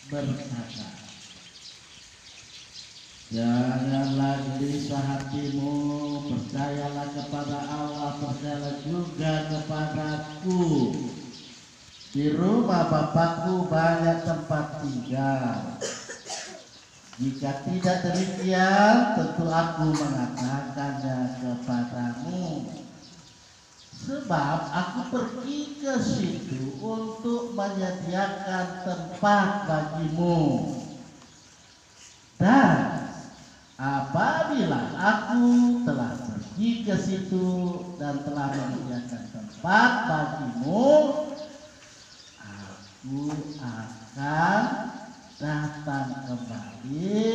berkata, janganlah gelisah hatimu, percayalah kepada Allah, percayalah juga kepadaku. Di rumah Bapakku banyak tempat tinggal. Jika tidak demikian, tentu aku mengatakannya kepadamu. Sebab aku pergi ke situ untuk menyediakan tempat bagimu. Dan apabila aku telah pergi ke situ dan telah menyediakan tempat bagimu, aku akan datang kembali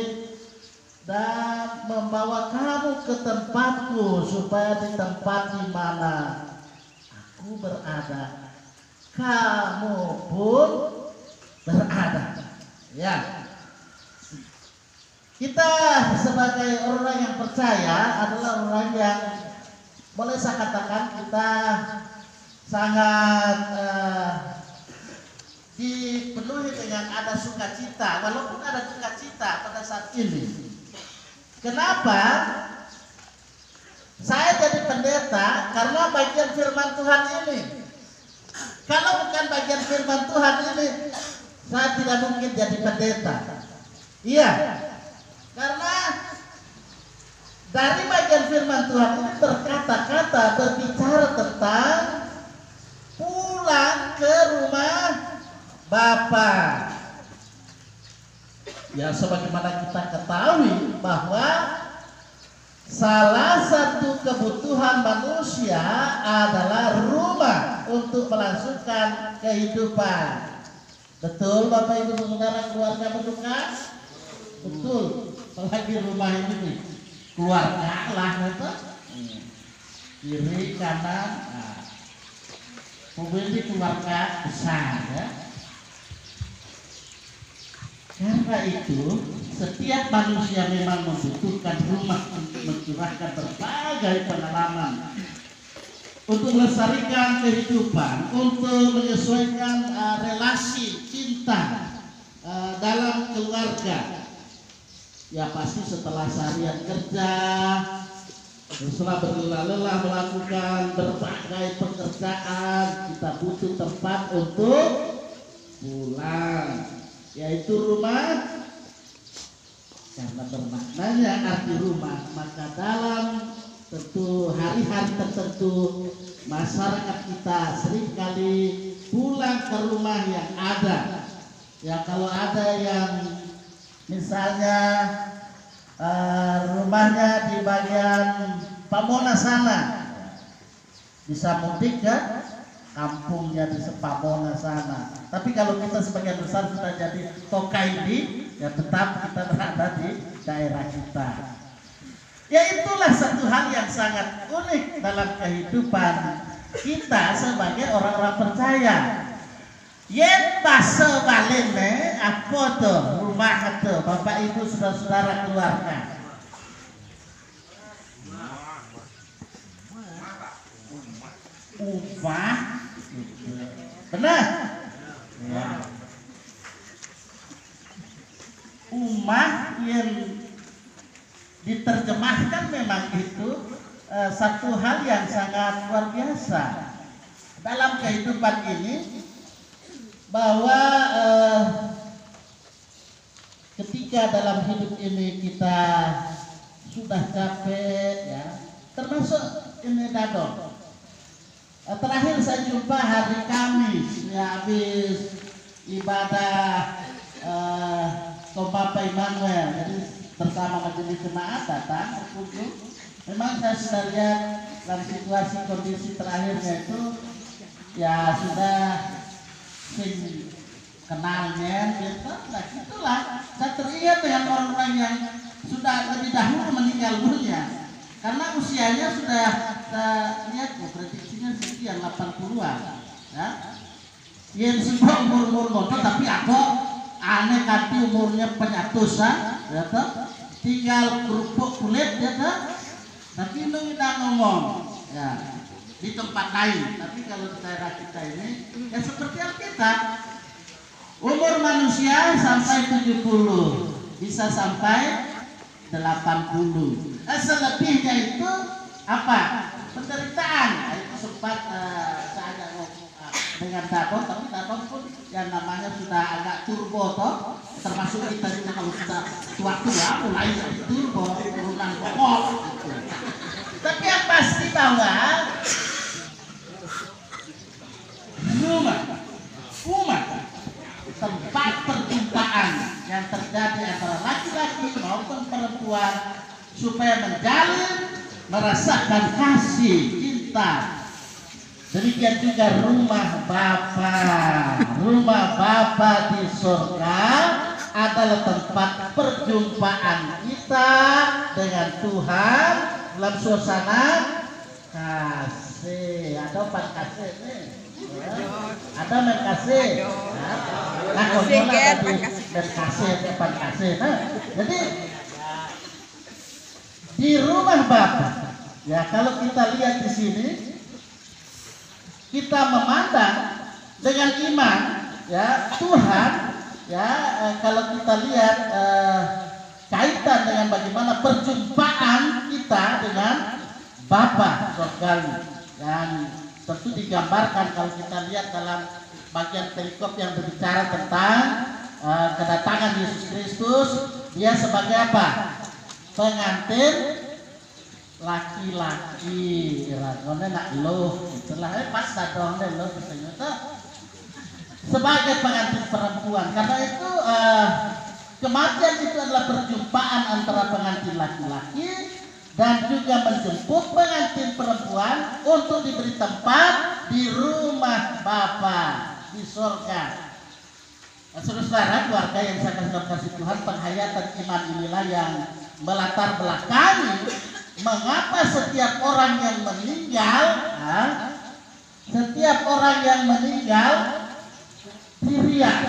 dan membawa kamu ke tempatku, supaya di tempat di mana aku berada, kamu pun berada. Ya, kita sebagai orang yang percaya adalah orang yang boleh saya katakan kita sangat dipenuhi dengan ada sukacita, walaupun ada sukacita pada saat ini. Kenapa saya jadi pendeta? Karena bagian firman Tuhan ini. Kalau bukan bagian firman Tuhan ini, saya tidak mungkin jadi pendeta. Iya, karena dari bagian firman Tuhan ini berkata-kata, berbicara tentang pulang ke rumah Bapa. Ya, sebagaimana kita ketahui bahwa salah satu kebutuhan manusia adalah rumah untuk melangsungkan kehidupan. Betul Bapak Ibu Saudara, keluarga berduka? Betul. Apalagi rumah ini nih, keluarga lah gitu. Kiri kanan, mobil di keluarga besar ya. Karena itu setiap manusia memang membutuhkan rumah untuk mencurahkan berbagai pengalaman, untuk melestarikan kehidupan, untuk menyesuaikan relasi cinta dalam keluarga. Ya pasti setelah seharian kerja, setelah berlelah-lelah melakukan berbagai pekerjaan, kita butuh tempat untuk pulang, yaitu rumah. Karena bermaknanya arti rumah, maka dalam tentu hari-hari tertentu masyarakat kita seringkali pulang ke rumah yang ada. Ya kalau ada yang misalnya rumahnya di bagian Pamona sana, bisa mudik kan? Kampungnya di Pamona sana. Tapi kalau kita sebagian besar sudah jadi Tokaidi, ya tetap kita berada di daerah kita. Ya itulah satu hal yang sangat unik dalam kehidupan kita sebagai orang-orang percaya. Yen basa balene apa tuh rumah itu Bapak Ibu saudara-saudara keluarga. Umah, benar? Ya. Umah yang diterjemahkan memang itu satu hal yang sangat luar biasa dalam kehidupan ini, bahwa ketika dalam hidup ini kita sudah capek ya, termasuk ini Dado. Terakhir saya jumpa hari Kamis ya, habis ibadah Papa Immanuel, jadi bersama majelis jemaat datang berkunjung. Memang saya sudah lihat dalam situasi kondisi terakhirnya itu ya sudah kenalnya gitu. Nah itulah saya teringat dengan orang-orang yang sudah lebih dahulu meninggal dunia, karena usianya sudah lihat prediksinya sekian 80-an ya. Yang semua umur-umur ngotot, tapi aku aneh kanti umurnya penyatusan ya toh, tinggal kerupuk kulit ya toh. Tapi itu kita ngomong ya di tempat lain, tapi kalau di daerah kita ini ya seperti Alkitab, Umur manusia sampai 70, bisa sampai 80. Selebihnya itu apa? Penderitaan. Itu sempat saya dengan Dadon, tapi Dadon pun yang namanya sudah agak turbo toh, termasuk kita juga kalau sudah tua-tua mulai turbo, turunan pokok gitu. Tapi yang pasti bahwa umat tempat perjumpaan yang terjadi antara laki-laki maupun perempuan supaya menjalin merasakan kasih cinta. Demikian juga rumah Bapa di surga adalah tempat perjumpaan kita dengan Tuhan dalam suasana kasih. Ada apa kasih nih? Ada kasih. Nah, kasih. Nah, jadi di rumah Bapa, ya kalau kita lihat di sini, kita memandang dengan iman, ya Tuhan, ya kalau kita lihat kaitan dengan bagaimana perjumpaan kita dengan Bapa surgawi, dan tentu digambarkan kalau kita lihat dalam bagian perikop yang berbicara tentang kedatangan Yesus Kristus, dia sebagai apa? Pengantin laki-laki, ragonnya nak loh, itulah pas dadongnya loh ternyata sebagai pengantin perempuan. Karena itu kematian itu adalah perjumpaan antara pengantin laki-laki dan juga menjemput pengantin perempuan untuk diberi tempat di rumah Bapa di surga. Saudara, keluarga yang saya kasih Tuhan, penghayatan iman inilah yang melatar belakangi mengapa setiap orang yang meninggal, diriak.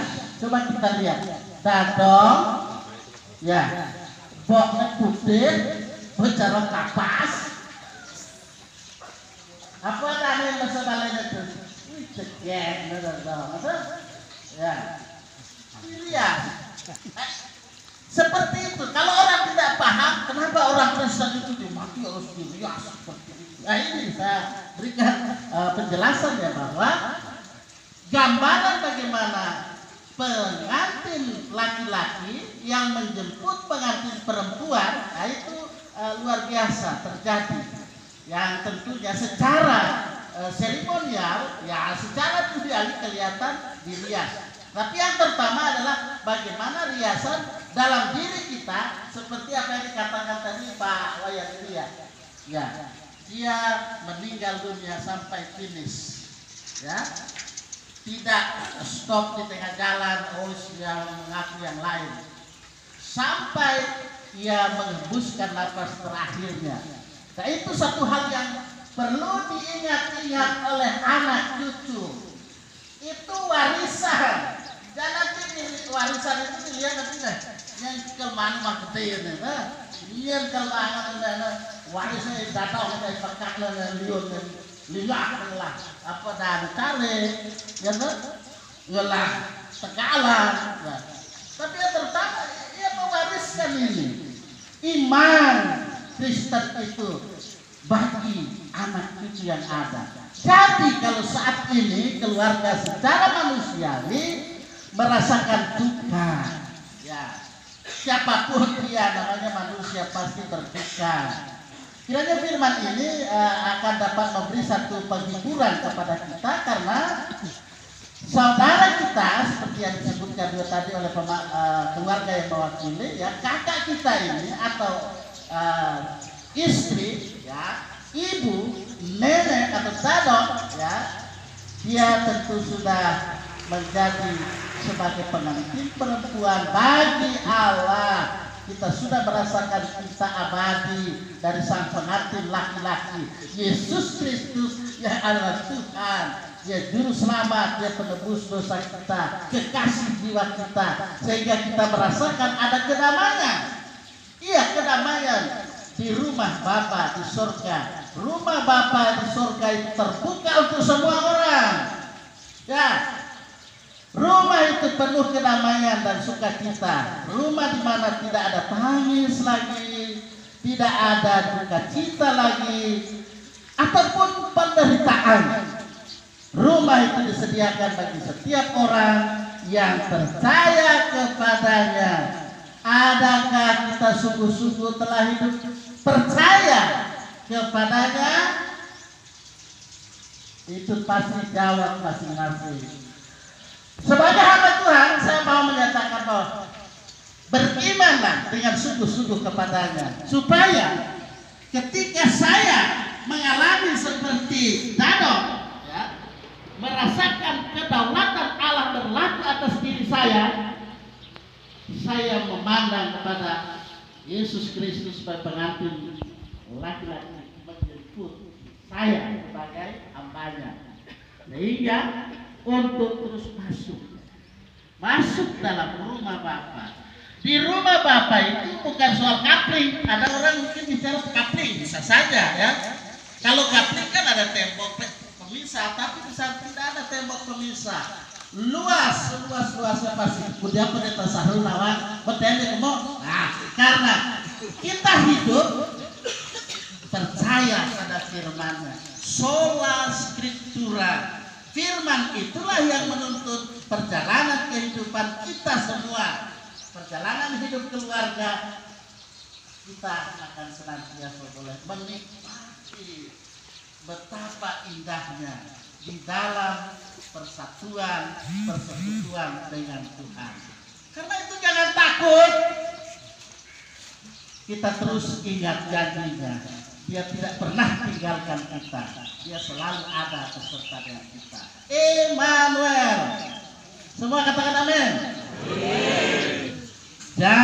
Coba kita lihat, dadong, ya, boknya putih, bicara kapas. Apa namanya yang masalah itu? Cekek, ya, diriak. Seperti itu. Kalau orang tidak paham, kenapa orang Kristen itu dimati harus dirias seperti itu? Nah, ini saya berikan penjelasan ya, bahwa gambaran bagaimana pengantin laki-laki yang menjemput pengantin perempuan, nah itu luar biasa terjadi. Yang tentunya secara seremonial, ya secara duniawi kelihatan dirias. Tapi yang pertama adalah bagaimana riasan dalam diri kita, seperti apa yang dikatakan tadi Pak Wayan Lia. Ya, dia meninggal dunia sampai finish. Ya, tidak stop di tengah jalan, yang mengaku yang lain, sampai ia menghembuskan nafas terakhirnya. Nah, itu satu hal yang perlu diingat-ingat oleh anak cucu. Itu warisan. Jangan nanti warisan itu dilihat nanti yang kemana mah gede nih, dia kelangan warisnya datang dari pekat liun lingak lah apa dan kare, ya ngelah tegalan. Tapi yang pertama ia mewariskan ini iman Kristen itu bagi anak cucu yang ada. Jadi kalau saat ini keluarga secara manusiawi merasakan duka, ya siapapun dia namanya manusia pasti berduka. Kiranya firman ini akan dapat memberi satu penghiburan kepada kita, karena saudara kita seperti yang disebutkan juga tadi oleh keluarga yang mewakili, ya kakak kita ini atau istri, ya ibu, nenek atau dadok, ya dia tentu sudah menjadi sebagai pengantin perempuan bagi Allah. Kita sudah merasakan cinta abadi dari sang pengantin laki-laki Yesus Kristus yang adalah Tuhan, dia juru selamat, dia penebus dosa kita, kekasih jiwa kita, sehingga kita merasakan ada kedamaian. Iya, kedamaian di rumah Bapa di surga. Rumah Bapa di surga itu terbuka untuk semua orang. Ya, Rumah itu penuh kedamaian dan sukacita. Rumah di mana tidak ada tangis lagi, tidak ada duka cita lagi, ataupun penderitaan. Rumah itu disediakan bagi setiap orang yang percaya kepadanya. Adakah kita sungguh-sungguh telah hidup percaya kepadanya? Itu pasti jawab masing-masing. Sebagai hamba Tuhan, saya mau menyatakan bahwa berimanlah dengan sungguh-sungguh kepadanya, supaya ketika saya mengalami seperti Daud, ya, merasakan kedaulatan Allah berlaku atas diri saya memandang kepada Yesus Kristus sebagai pengantin laki-laki menjemput saya sebagai hambanya, sehingga untuk terus masuk dalam rumah Bapa. Di rumah Bapa itu bukan soal kapling. Ada orang mungkin bicara kapling, bisa saja ya. Kalau kapling kan ada tembok pemisah, tapi di sana tidak ada tembok pemisah. Luasnya pasti. Kemudian pendeta Sahrul Nawang bertanya ngomong, karena kita hidup percaya pada firman-Nya, sola scriptura. Firman itulah yang menuntun perjalanan kehidupan kita semua. Perjalanan hidup keluarga kita akan senantiasa boleh menikmati betapa indahnya di dalam persatuan, persekutuan dengan Tuhan. Karena itu jangan takut. Kita terus ingat janjinya. Dia tidak pernah tinggalkan kita. Dia selalu ada beserta dengan kita. Emmanuel. Semua katakan amin.